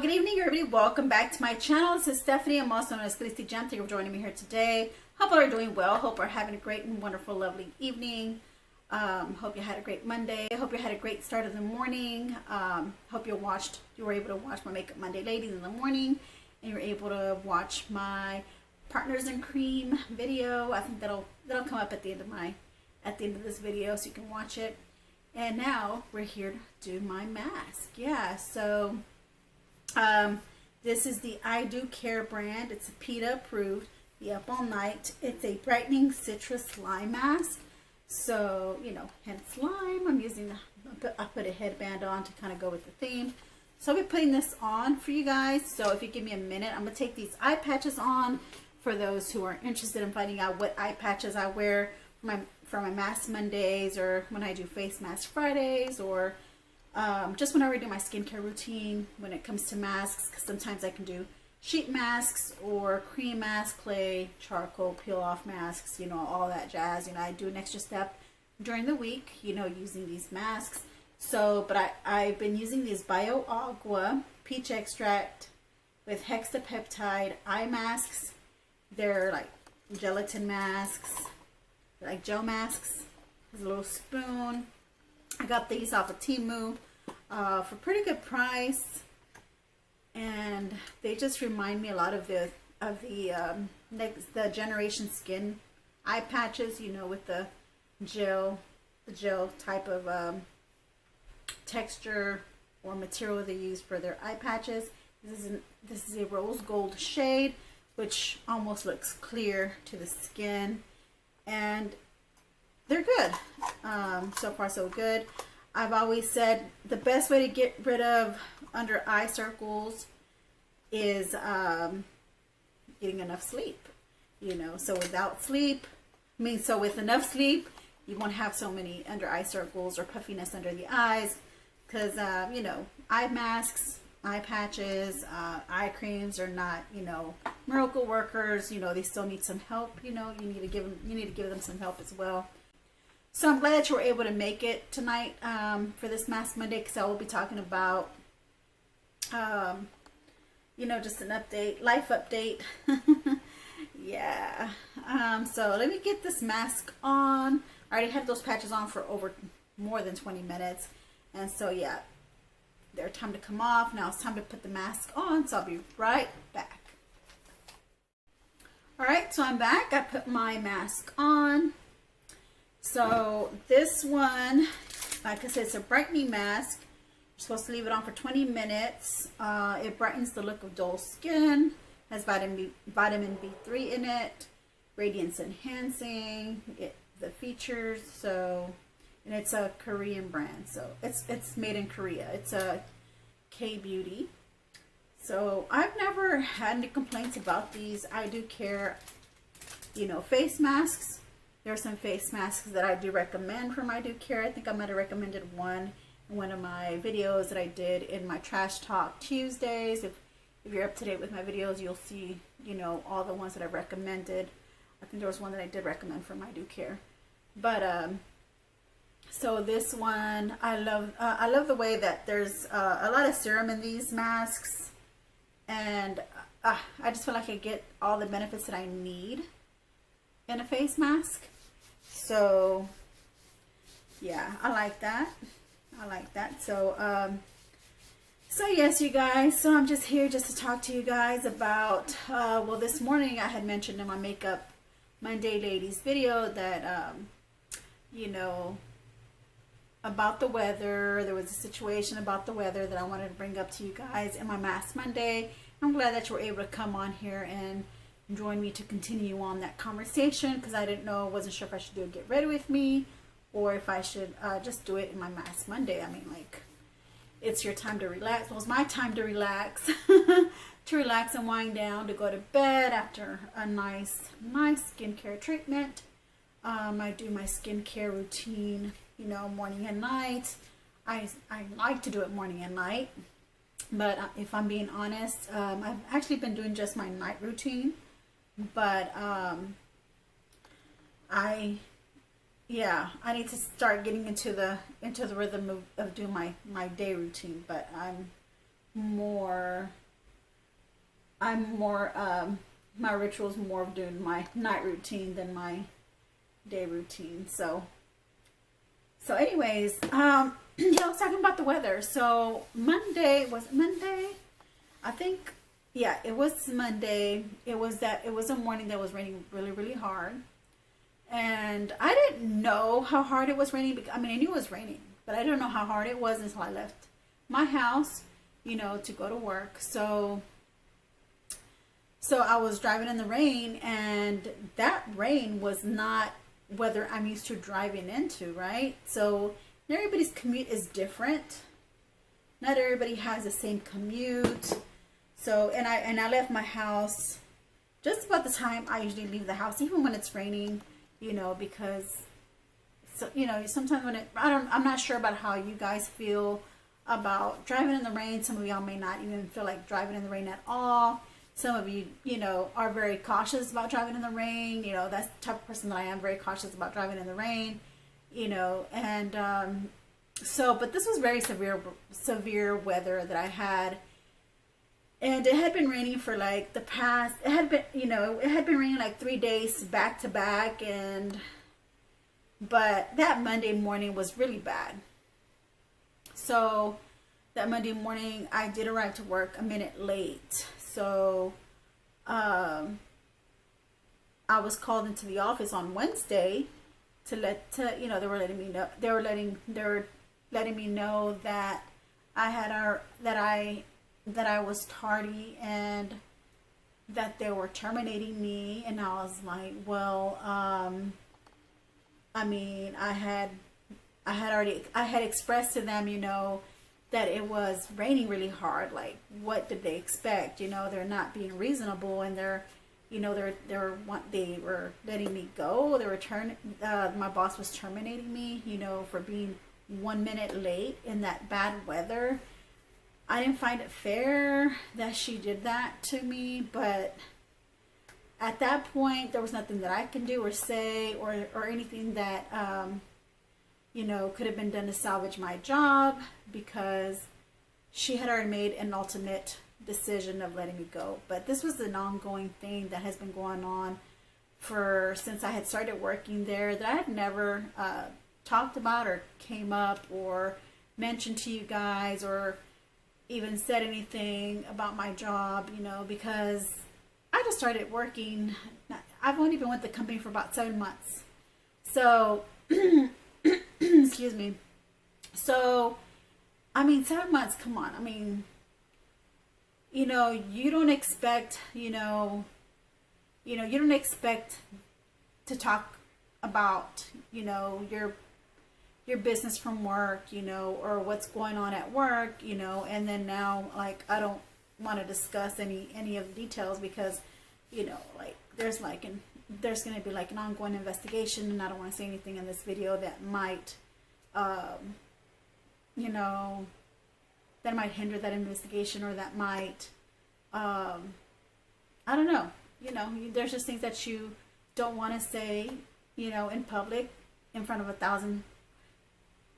good evening everybody. Welcome back to my channel. This is Stephanie. I'm also known as GENGLOW. Thank you for joining me here today. Hope all are doing well. Hope we're having a great and wonderful, lovely evening. Hope you had a great Monday. Hope you had a great start of the morning. Hope you were able to watch my Makeup Monday ladies in the morning, and you were able to watch my Partners in Cream video. I think that'll come up at the end of this video, so you can watch it. And now we're here to do my mask. Yeah, so this is the I Do Care brand. It's a PETA approved, the Up All Night. It's a brightening citrus lime mask. So, you know, hence lime. I put a headband on to kind of go with the theme. So I'll be putting this on for you guys. So if you give me a minute, I'm going to take these eye patches on for those who are interested in finding out what eye patches I wear for my Mask Mondays, or when I do Face Mask Fridays, or just whenever I do my skincare routine when it comes to masks, because sometimes I can do sheet masks or cream mask, clay, charcoal, peel off masks, you know, all that jazz. You know, I do an extra step during the week, you know, using these masks. So, but I've been using these Bio Agua peach extract with hexapeptide eye masks. They're like gelatin masks, like gel masks. There's a little spoon. I got these off of Temu for pretty good price, and they just remind me a lot of the Generation Skin eye patches, you know, with the gel type of texture or material they use for their eye patches. This is a rose gold shade, which almost looks clear to the skin, and they're good. So far so good. I've always said the best way to get rid of under eye circles is getting enough sleep, you know. So without sleep, so with enough sleep, you won't have so many under eye circles or puffiness under the eyes, because you know, eye masks, eye patches, eye creams are not, you know, miracle workers. You know, they still need some help. You know, you need to give them some help as well. So I'm glad that you were able to make it tonight for this Mask Monday, because I will be talking about, you know, just an update, life update. Yeah. So let me get this mask on. I already had those patches on for more than 20 minutes. And so, yeah, they're time to come off. Now it's time to put the mask on. So I'll be right back. All right, so I'm back. I put my mask on. So this one, like I said, it's a brightening mask. You're supposed to leave it on for 20 minutes. It brightens the look of dull skin. Has vitamin B3 in it. Radiance enhancing. The features. So, and it's a Korean brand. So it's made in Korea. It's a K-Beauty. So I've never had any complaints about these I Do Care, you know, face masks. There are some face masks that I do recommend from I Do Care. I think I might have recommended one in one of my videos that I did in my Trash Talk Tuesdays. If you're up to date with my videos, you'll see, you know, all the ones that I've recommended. I think there was one that I did recommend from I Do Care. But so this one, I love the way that there's a lot of serum in these masks, and I just feel like I get all the benefits that I need in a face mask. So yeah, I like that. So so yes, you guys, so I'm just here just to talk to you guys about well, this morning I had mentioned in my Makeup Monday ladies video that you know, about the weather. There was a situation about the weather that I wanted to bring up to you guys in my Mask Monday. I'm glad that you were able to come on here and join me to continue on that conversation, because I wasn't sure if I should do a get ready with me, or if I should just do it in my Mask Monday. I mean, like, it's your time to relax. Well, it's my time to relax. To relax and wind down, to go to bed after a nice skincare treatment. I do my skincare routine, you know, morning and night. I like to do it morning and night, but if I'm being honest, I've actually been doing just my night routine. But I need to start getting into the rhythm of doing my day routine. But I'm more, my rituals more of doing my night routine than my day routine. So anyways, yeah, I was talking about the weather. So Monday, was it Monday? I think, yeah, it was Monday. It was a morning that was raining really, really hard. And I didn't know how hard it was raining. I mean, I knew it was raining, but I didn't know how hard it was until I left my house, you know, to go to work. So I was driving in the rain, and that rain was not weather I'm used to driving into, right? So everybody's commute is different. Not everybody has the same commute. So, and I left my house just about the time I usually leave the house, even when it's raining, you know, because, so, you know, sometimes when I'm not sure about how you guys feel about driving in the rain. Some of y'all may not even feel like driving in the rain at all. Some of you, you know, are very cautious about driving in the rain. You know, that's the type of person that I am, very cautious about driving in the rain, you know. And so, but this was very severe weather that I had. And it had been raining for like the past, it had been, you know, it had been raining like 3 days back to back. But that Monday morning was really bad. So that Monday morning, I did arrive to work a minute late. So I was called into the office on Wednesday to you know, they were letting me know, they were letting me know that that I was tardy and that they were terminating me. And I was like, well, I mean, I had expressed to them, you know, that it was raining really hard. Like, what did they expect? You know, they're not being reasonable, and they're, you know, they were letting me go. They were my boss was terminating me, you know, for being 1 minute late in that bad weather. I didn't find it fair that she did that to me, but at that point, there was nothing that I can do or say or anything that, you know, could have been done to salvage my job, because she had already made an ultimate decision of letting me go. But this was an ongoing thing that has been going on since I had started working there, that I had never talked about or came up or mentioned to you guys or even said anything about my job, you know, because I just started working. I've only been with the company for about 7 months. So, excuse me. So, I mean, 7 months, come on. I mean, you know, you don't expect, you don't expect to talk about, you know, your business from work, you know, or what's going on at work, you know, and then now, like, I don't want to discuss any of the details because, you know, like, there's going to be like an ongoing investigation, and I don't want to say anything in this video that might, you know, that might hinder that investigation, or that might, I don't know, you know, there's just things that you don't want to say, you know, in public in front of 1,000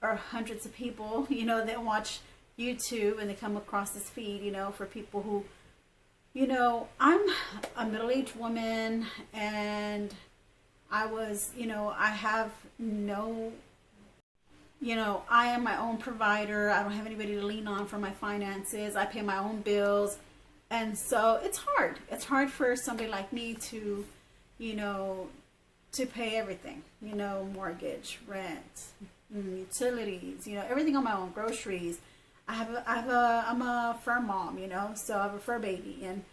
or hundreds of people, you know, that watch YouTube and they come across this feed, you know, for people who, you know, I'm a middle-aged woman, and I was, you know, I have no, you know, I am my own provider. I don't have anybody to lean on for my finances. I pay my own bills. And so it's hard. It's hard for somebody like me to, you know, to pay everything, you know, mortgage, rent, utilities, you know, everything on my own, groceries. I'm a fur mom, you know, so I have a fur baby, and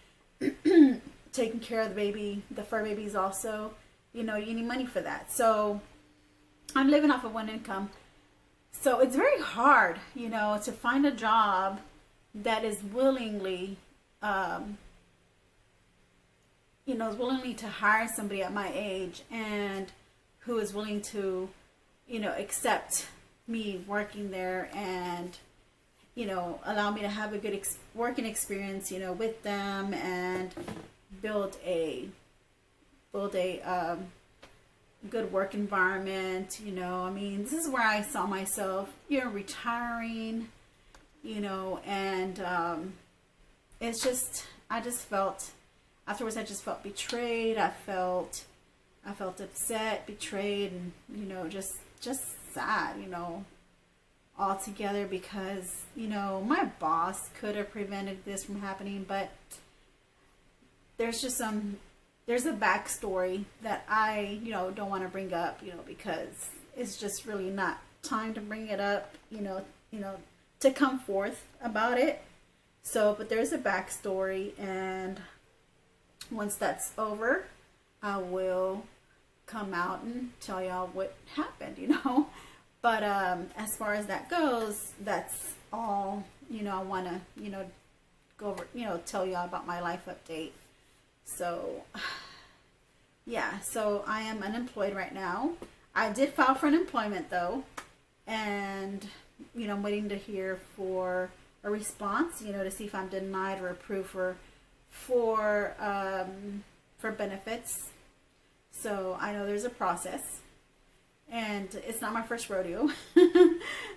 taking care of the baby, the fur baby is also, you know, you need money for that. So I'm living off of one income. So it's very hard, you know, to find a job that is willingly, you know, is willingly to hire somebody at my age, and who is willing to, you know, accept me working there, and, you know, allow me to have a good working experience, you know, with them, and build a good work environment. You know, I mean, this is where I saw myself, you know, retiring, you know, and it's just, I just felt, afterwards I just felt betrayed. I felt upset, betrayed, and, you know, just sad, you know, altogether, because, you know, my boss could have prevented this from happening, but there's just there's a backstory that I, you know, don't want to bring up, you know, because it's just really not time to bring it up, you know, to come forth about it. So, but there's a backstory, and once that's over, I will come out and tell y'all what happened, you know. But as far as that goes, that's all, you know, I want to, you know, go over, you know, tell y'all about my life update. So, yeah, so I am unemployed right now. I did file for unemployment though, and, you know, I'm waiting to hear for a response, you know, to see if I'm denied or approved for benefits. So I know there's a process, and it's not my first rodeo.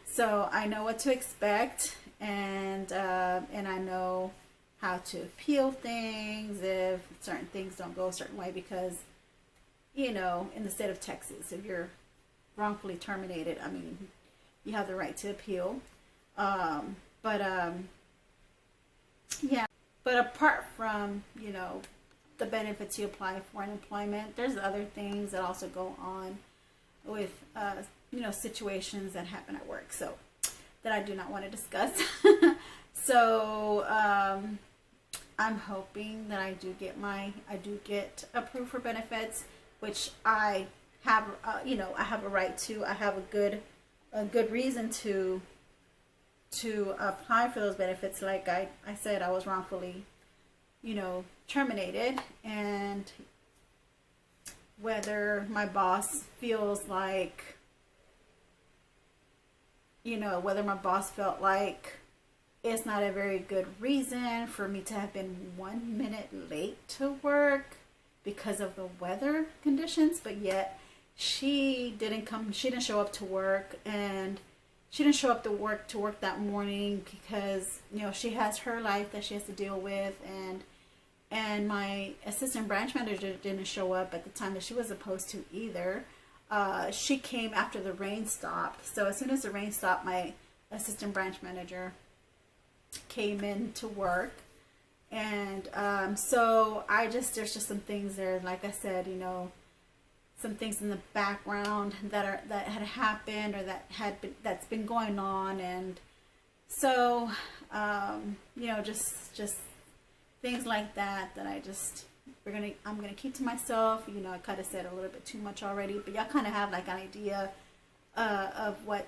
So I know what to expect, and I know how to appeal things if certain things don't go a certain way, because, you know, in the state of Texas, if you're wrongfully terminated, I mean, you have the right to appeal. Yeah, but apart from, you know, the benefits you apply for unemployment, there's other things that also go on with, you know, situations that happen at work, so that I do not want to discuss. So, I'm hoping that I do get approved for benefits, which I have, you know, I have a right to. I have a good reason to apply for those benefits. Like I said, I was wrongfully, you know, terminated, and whether my boss feels like, you know, whether my boss felt like it's not a very good reason for me to have been 1 minute late to work because of the weather conditions, but yet she didn't show up to work, and she didn't show up to work that morning because, you know, she has her life that she has to deal with, and my assistant branch manager didn't show up at the time that she was supposed to either. She came after the rain stopped. So as soon as the rain stopped, my assistant branch manager came in to work. And so there's just some things there, like I said, you know, some things in the background that had happened, or that's been going on. And so you know, just things like that I'm gonna keep to myself. You know, I kind of said a little bit too much already, but y'all kind of have like an idea of what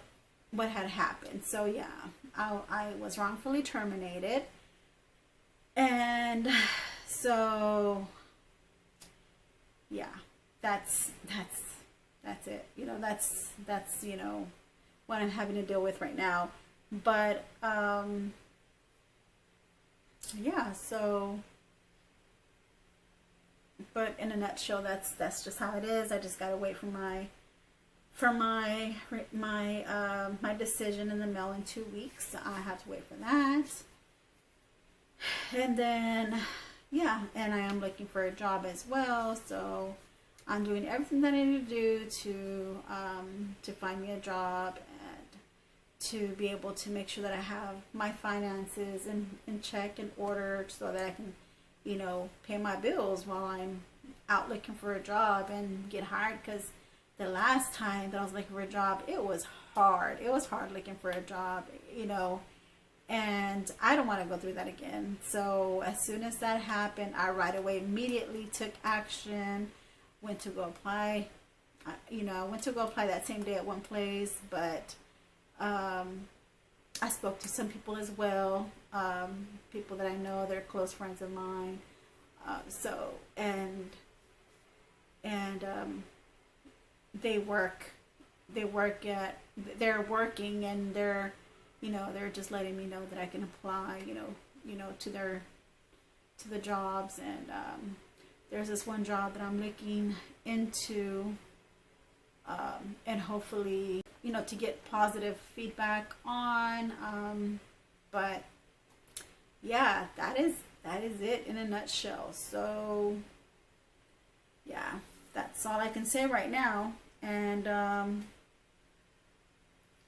had happened. So yeah, I was wrongfully terminated, and so yeah, that's it. You know, that's you know, what I'm having to deal with right now. But yeah, so, but in a nutshell, that's just how it is. I just gotta wait for my decision in the mail in 2 weeks. I have to wait for that, and then yeah, and I am looking for a job as well. So I'm doing everything that I need to do to find me a job, to be able to make sure that I have my finances in check and order, so that I can, you know, pay my bills while I'm out looking for a job and get hired. Because the last time that I was looking for a job, it was hard. It was hard looking for a job, you know, and I don't want to go through that again. So as soon as that happened, I right away immediately took action, went to go apply. You know, I went to go apply that same day at one place, but I spoke to some people as well, people that I know, they're close friends of mine. So, and they're working, and they're, you know, they're just letting me know that I can apply, you know, to the jobs. And there's this one job that I'm looking into, and hopefully, you know, to get positive feedback on, But yeah, that is it in a nutshell. So yeah, that's all I can say right now. And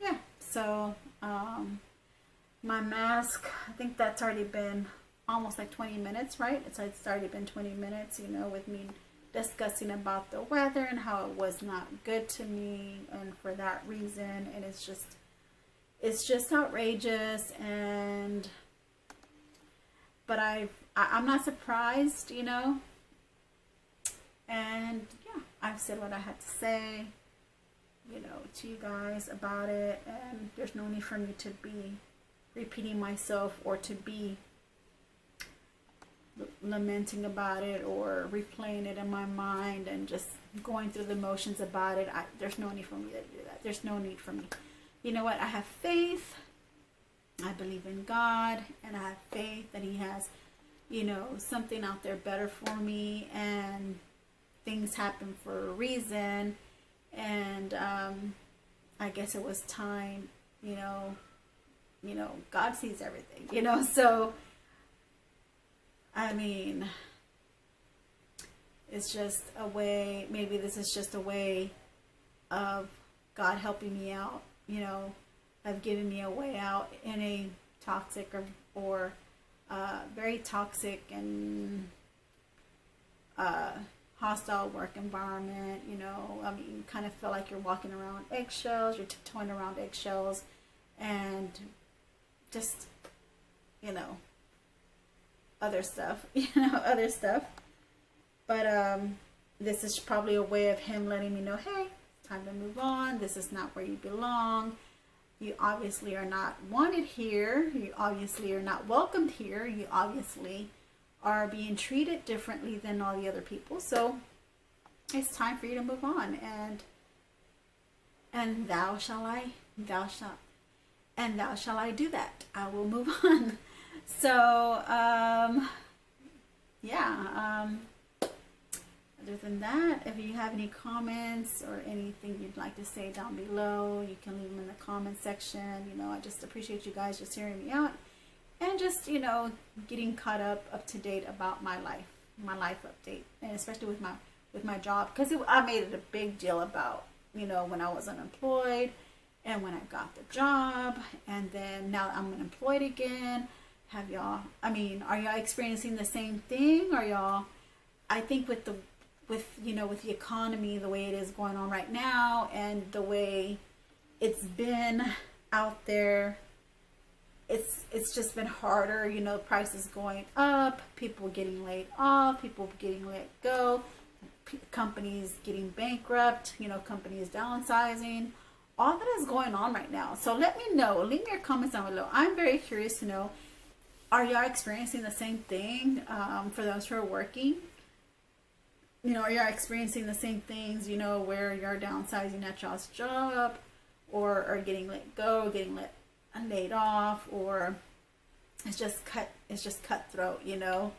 yeah, so my mask, I think that's already been almost like 20 minutes, right? It's already been 20 minutes, you know, with me discussing about the weather and how it was not good to me, and for that reason. And it's just outrageous. And but I'm not surprised, you know. And yeah, I've said what I had to say, you know, to you guys about it, and there's no need for me to be repeating myself or to be lamenting about it or replaying it in my mind and just going through the motions about it. There's no need for me to do that. There's no need for me. You know what? I have faith. I believe in God, and I have faith that He has, you know, something out there better for me, and things happen for a reason. And I guess it was time, you know, God sees everything, you know. So I mean, it's just a way, maybe this is just a way of God helping me out, you know, of giving me a way out in a toxic or very toxic and hostile work environment, you know. I mean, you kind of feel like you're walking around eggshells, you're tiptoeing around eggshells, and just, you know, other stuff, you know, other stuff. But this is probably a way of Him letting me know, hey, it's time to move on. This is not where you belong. You obviously are not wanted here. You obviously are not welcomed here. You obviously are being treated differently than all the other people. So it's time for you to move on. And thou shall I do that. I will move on. So yeah, other than that, if you have any comments or anything you'd like to say down below, you can leave them in the comment section. You know, I just appreciate you guys just hearing me out and just, you know, getting caught up to date about my life update, and especially with my job, because I made it a big deal about, you know, when I was unemployed and when I got the job, and then now I'm unemployed again. Have y'all, I mean, are y'all experiencing the same thing? Are y'all, I think with you know, with the economy the way it is going on right now, and the way it's been out there, it's just been harder, you know. Prices going up, people getting laid off, people getting let go, companies getting bankrupt, you know, companies downsizing. All that is going on right now. So let me know, leave me your comments down below. I'm very curious to know, are y'all experiencing the same thing? For those who are working, you know, are y'all experiencing the same things, you know, where you're downsizing at y'all's job, or are getting let go, getting laid off, or it's just cutthroat, you know?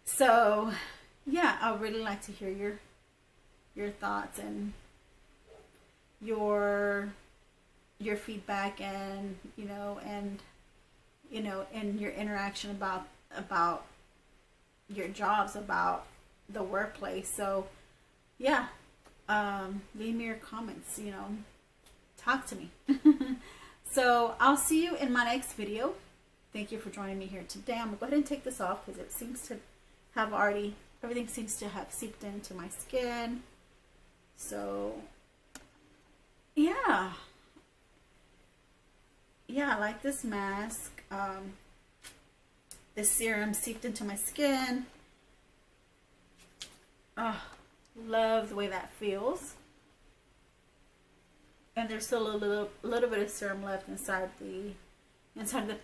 So yeah, I would really like to hear your thoughts and your feedback, and and your interaction about your jobs, about the workplace. So yeah, leave me your comments, you know, talk to me. So I'll see you in my next video. Thank you for joining me here today. I'm gonna go ahead and take this off because it seems to have everything seems to have seeped into my skin. So yeah, I like this mask. This serum seeped into my skin. Oh, love the way that feels. And there's still a little bit of serum left inside the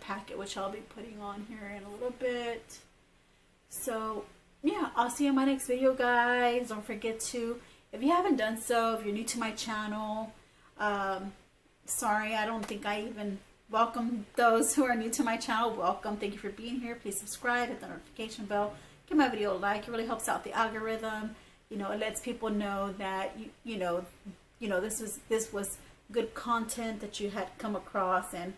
packet, which I'll be putting on here in a little bit. So yeah, I'll see you in my next video, guys. Don't forget to, if you haven't done so, if you're new to my channel, sorry, I don't think I even welcome those who are new to my channel. Welcome. Thank you for being here. Please subscribe, hit the notification bell, give my video a like. It really helps out the algorithm. You know, it lets people know that you know this was good content that you had come across, and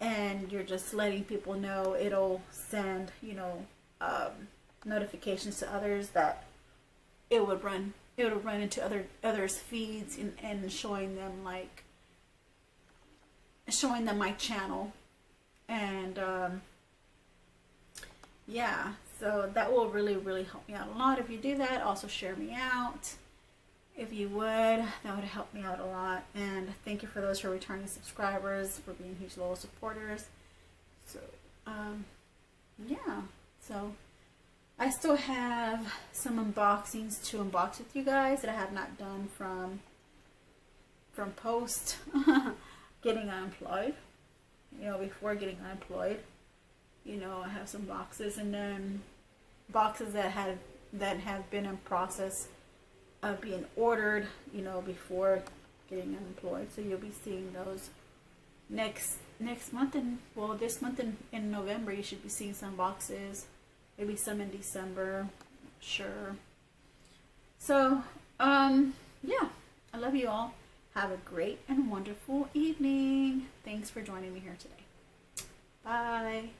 and you're just letting people know, it'll send, you know, notifications to others that it would run into others feeds, and showing them, like, showing them my channel. And yeah, so that will really help me out a lot if you do that. Also share me out if you would. That would help me out a lot. And thank you for those who are returning subscribers, for being huge loyal supporters. So yeah, so I still have some unboxings to unbox with you guys that I have not done from post getting unemployed. You know, before getting unemployed, you know, I have some boxes, and then boxes that have been in process of being ordered, you know, before getting unemployed. So you'll be seeing those next month, and well, this month in November you should be seeing some boxes, maybe some in December, sure. So yeah, I love you all. Have a great and wonderful evening. Thanks for joining me here today. Bye.